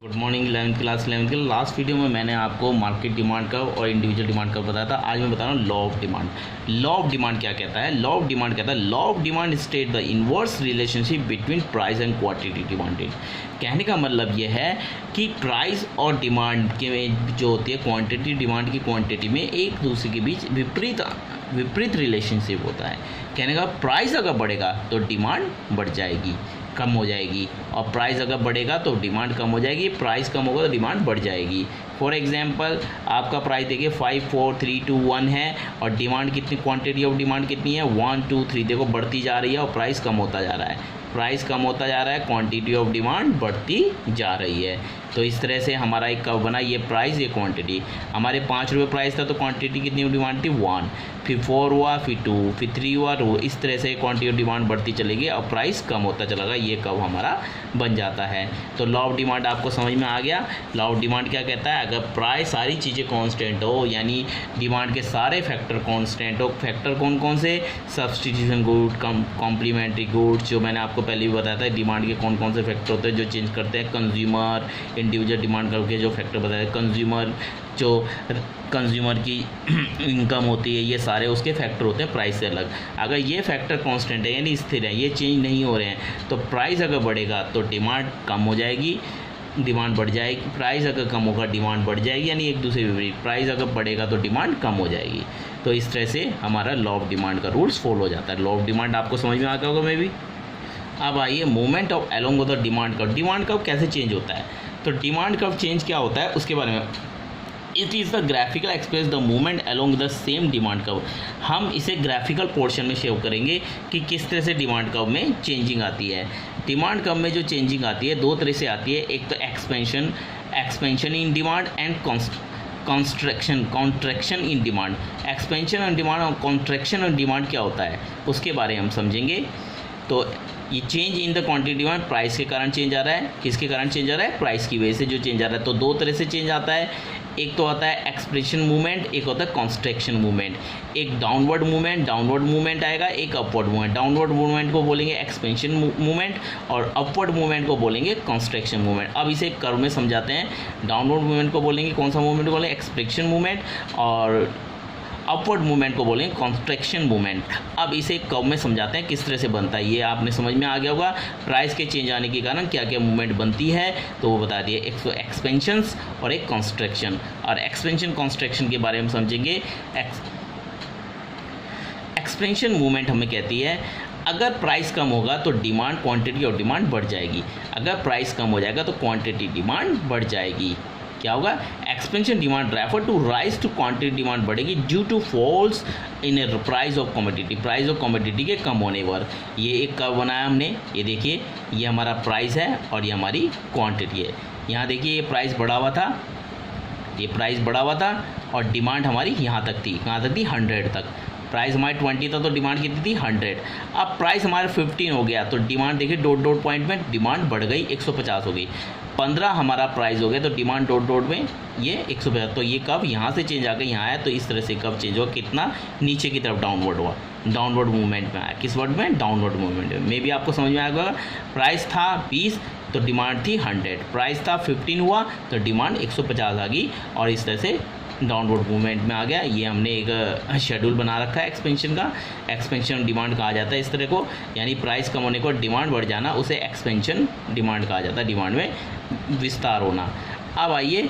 Good morning 11th class. 11th के last video में मैंने आपको मार्केट डिमांड कर्व और इंडिविजुअल डिमांड कर्व बताया था। आज मैं बता रहा हूँ law of demand. Law of demand क्या कहता है? लॉ ऑफ डिमांड कहता है law of demand state the inverse relationship between price and quantity demanded. कहने का मतलब ये है कि प्राइस और डिमांड के जो होती है क्वांटिटी, डिमांड की क्वांटिटी में एक दूसरे के बीच विपरीत रिलेशनशिप होता है। कहने का प्राइस अगर बढ़ेगा तो डिमांड बढ़ जाएगी, कम हो जाएगी, और प्राइस अगर बढ़ेगा तो डिमांड कम हो जाएगी, प्राइस कम होगा तो डिमांड बढ़ जाएगी। फॉर एग्जांपल आपका प्राइस देखिए 5 4 3 2 1 है और डिमांड कितनी, क्वांटिटी ऑफ डिमांड कितनी है 1 2 3, देखो बढ़ती जा रही है और प्राइस कम होता जा रहा है। प्राइस कम होता जा रहा है, क्वांटिटी ऑफ डिमांड बढ़ती जा रही है। तो इस तरह से हमारा एक कर्व बना, ये प्राइस ये क्वांटिटी। हमारे 5 रुपये प्राइस था तो क्वांटिटी कितनी डिमांड थी 1, फिर 4 हुआ, फिर 2, फिर 3 हुआ, 2। इस तरह से क्वांटिटी ऑफ डिमांड बढ़ती चलेगी और प्राइस कम होता चलेगा। ये कर्व हमारा बन जाता है। तो लॉ ऑफ डिमांड आपको समझ में आ गया। लॉ ऑफ डिमांड क्या कहता है? अगर प्राइस सारी चीज़ें कांस्टेंट हो, यानी डिमांड के सारे फैक्टर कांस्टेंट हो। फैक्टर कौन कौन से? सब्सटीट्यूशन गुड, कॉम्प्लीमेंट्री गुड्स, जो मैंने आपको पहले भी बताया था डिमांड के कौन कौन से फैक्टर होते हैं जो चेंज करते हैं। कंज्यूमर, इंडिविजुअल डिमांड करके जो फैक्टर बताया, कंज्यूमर, जो कंज्यूमर की इनकम होती है, ये सारे उसके फैक्टर होते हैं प्राइस से अलग। अगर ये फैक्टर कांस्टेंट है यानी स्थिर है, ये चेंज नहीं हो रहे हैं, तो प्राइस अगर बढ़ेगा तो डिमांड कम हो जाएगी, डिमांड बढ़ जाएगी। प्राइस अगर कम होगा डिमांड बढ़ जाएगी, यानी एक दूसरे विपरीत। प्राइस अगर बढ़ेगा तो डिमांड कम हो जाएगी। तो इस तरह से हमारा लॉ ऑफ डिमांड का रूल्स फॉलो हो जाता है। लॉ ऑफ डिमांड आपको समझ में आ गया होगा मे भी। अब आइए movement of along the demand curve. Demand curve कैसे चेंज होता है? तो डिमांड कर्व चेंज क्या होता है उसके बारे में। It is the graphical express the movement along the same demand curve. हम इसे ग्राफिकल पोर्शन में शो करेंगे कि किस तरह से डिमांड कर्व में चेंजिंग आती है। डिमांड कर्व में जो चेंजिंग आती है दो तरह से आती है। एक तो expansion in demand and contraction in demand. Expansion in demand और कॉन्ट्रैक्शन इन डिमांड क्या होता है उसके बारे में हम समझेंगे। तो ये change in the quantity demand price के कारण चेंज आ रहा है। किसके कारण चेंज आ रहा है? प्राइस की वजह से जो चेंज आ रहा है। तो दो तरह से चेंज आता है। एक तो आता है एक्सप्रेशन मूवमेंट, एक होता है कॉन्ट्रैक्शन मूवमेंट। एक डाउनवर्ड मूवमेंट आएगा, एक अपवर्ड मूवमेंट। डाउनवर्ड मूवमेंट को बोलेंगे एक्सपेंशन मूवमेंट और अपवर्ड मूवमेंट को बोलेंगे कॉन्ट्रैक्शन मूवमेंट। अब इसे कर्व में समझाते हैं। डाउनवर्ड मूवमेंट को बोलेंगे कौन सा मूवमेंट को बोलेंगे? एक्सपेंशन मूवमेंट, और अपवर्ड मूवमेंट को बोलेंगे कॉन्ट्रैक्शन मूवमेंट। अब इसे कर्व में समझाते हैं किस तरह से बनता है। ये आपने समझ में आ गया होगा। प्राइस के चेंज आने के कारण क्या क्या मूवमेंट बनती है तो वो बता दिए। एक तो एक्सपेंशंस और एक कॉन्ट्रैक्शन। और एक्सपेंशन कॉन्ट्रैक्शन के बारे में समझेंगे। एक्सपेंशन मूवमेंट हमें कहती है अगर प्राइस कम होगा तो डिमांड, क्वांटिटी और डिमांड बढ़ जाएगी। अगर प्राइस कम हो जाएगा तो क्वांटिटी डिमांड बढ़ जाएगी। क्या होगा? Expansion demand refer to rise to quantity demand बढ़ेगी due to falls in price of commodity. Price of commodity के कम होने पर। ये एक कर्व बनाया हमने। ये देखिए, ये हमारा प्राइस है और ये हमारी क्वांटिटी है। यहाँ देखिए ये प्राइस बढ़ा हुआ था, ये प्राइस बढ़ा हुआ था और डिमांड हमारी यहाँ तक थी। कहाँ तक थी? 100 तक। प्राइस हमारी 20 था तो डिमांड कितनी थी? 100। अब प्राइस हमारा 15 हो गया तो डिमांड देखिए डॉट डॉट पॉइंट में डिमांड बढ़ गई, 150 हो गई। 15 हमारा प्राइस हो गया तो डिमांड डॉट डॉट में ये 150। तो ये कब यहाँ से चेंज आ गया यहाँ आया, तो इस तरह से कब चेंज हुआ? कितना? नीचे की तरफ डाउनवर्ड हुआ, डाउनवर्ड मूवमेंट में आया। किस वर्ड में? डाउनवर्ड मूवमेंट में भी आपको समझ में आएगा। प्राइस था 20 तो डिमांड थी 100। प्राइस था 15 हुआ तो डिमांड 150 आ गई और इस तरह से डाउनवर्ड मूवमेंट में आ गया। ये हमने एक शेड्यूल बना रखा है एक्सपेंशन का। एक्सपेंशन डिमांड कहा जाता है इस तरह को, यानी प्राइस कम होने को डिमांड बढ़ जाना, उसे एक्सपेंशन डिमांड कहा जाता है। डिमांड में विस्तार होना। अब आइए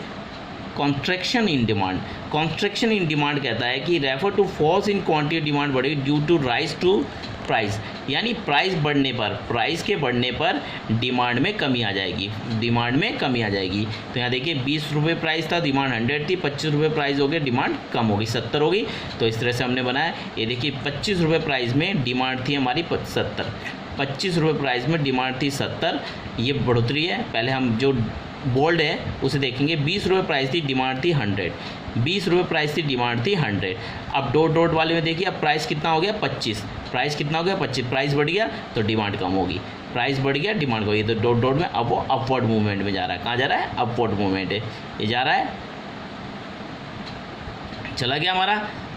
contraction in demand. Contraction in demand कहता है कि refer to falls in quantity demand बढ़ेगी due to rise to price, यानी प्राइस बढ़ने पर, प्राइस के बढ़ने पर डिमांड में कमी आ जाएगी। डिमांड में कमी आ जाएगी। तो यहाँ देखिए 20 रुपये प्राइस था, डिमांड 100 थी। 25 रुपये प्राइस हो गया, डिमांड कम हो गई, 70 हो गई। तो इस तरह से हमने बनाया। ये देखिए 25 रुपये प्राइस में डिमांड थी हमारी 70। 25 रुपये प्राइस में डिमांड थी 70। ये बढ़ोतरी है। पहले हम जो बोल्ड है उसे देखेंगे। 20 रुपये प्राइस थी, डिमांड थी 100। 20 रुपये प्राइस थी, डिमांड थी 100। अब डॉट डॉट वाले में देखिए, अब प्राइस कितना हो गया? 25। प्राइस कितना हो गया? 25। प्राइस बढ़ गया तो डिमांड कम होगी। प्राइस बढ़ गया, डिमांड हो गई। तो डॉट डॉट में अब वो अपवर्ड मूवमेंट में जा रहा है। कहाँ जा रहा है? अपवर्ड मूवमेंट है, ये जा रहा है, चला गया हमारा,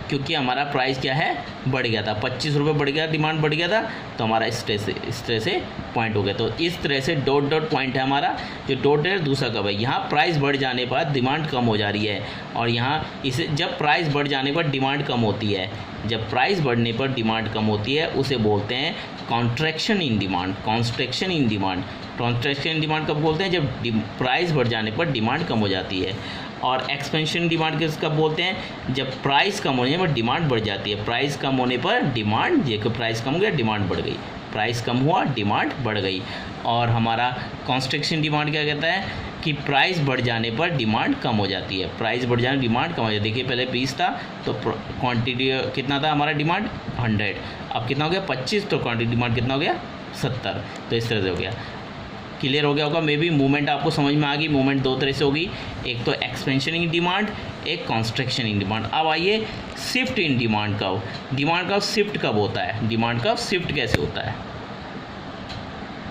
क्योंकि हमारा प्राइस क्या है? बढ़ गया था, 25 रुपये बढ़ गया, डिमांड बढ़ गया था, तो हमारा इस तरह से पॉइंट हो गया। तो इस तरह से डॉट डॉट पॉइंट है हमारा, जो डॉट है दूसरा कब है, यहाँ प्राइस बढ़ जाने पर डिमांड कम हो जा रही है, और यहाँ इसे जब प्राइस बढ़ जाने पर डिमांड कम होती है, जब प्राइस बढ़ने पर डिमांड कम होती है उसे बोलते हैं contraction in demand, contraction in demand. Contraction in demand कब बोलते हैं, जब प्राइस बढ़ जाने पर डिमांड कम हो जाती है। और एक्सपेंशन डिमांड किस कब बोलते हैं, जब प्राइस कम होने पर डिमांड बढ़ जाती है। प्राइस कम होने पर डिमांड, देखो प्राइस कम हो गया डिमांड बढ़ गई, प्राइस कम हुआ डिमांड बढ़ गई। और हमारा कॉन्स्ट्रक्शन डिमांड क्या कहता है कि प्राइस बढ़ जाने पर डिमांड कम हो जाती है, प्राइस बढ़ जाने डिमांड कम हो जाती है। देखिए पहले 20 था तो क्वांटिटी कितना था हमारा, डिमांड 100, अब कितना हो गया 25, तो क्वांटिटी डिमांड कितना हो गया 70। तो इस तरह से हो गया। क्लियर हो गया होगा, मे बी मूवमेंट आपको समझ में आ गई। मूवमेंट दो तरह से होगी, एक तो एक्सपेंशन इन डिमांड, एक कॉन्स्ट्रक्शन इन डिमांड। अब आइए शिफ्ट इन डिमांड कब, डिमांड कब शिफ्ट कब होता है, डिमांड कब शिफ्ट कैसे होता है।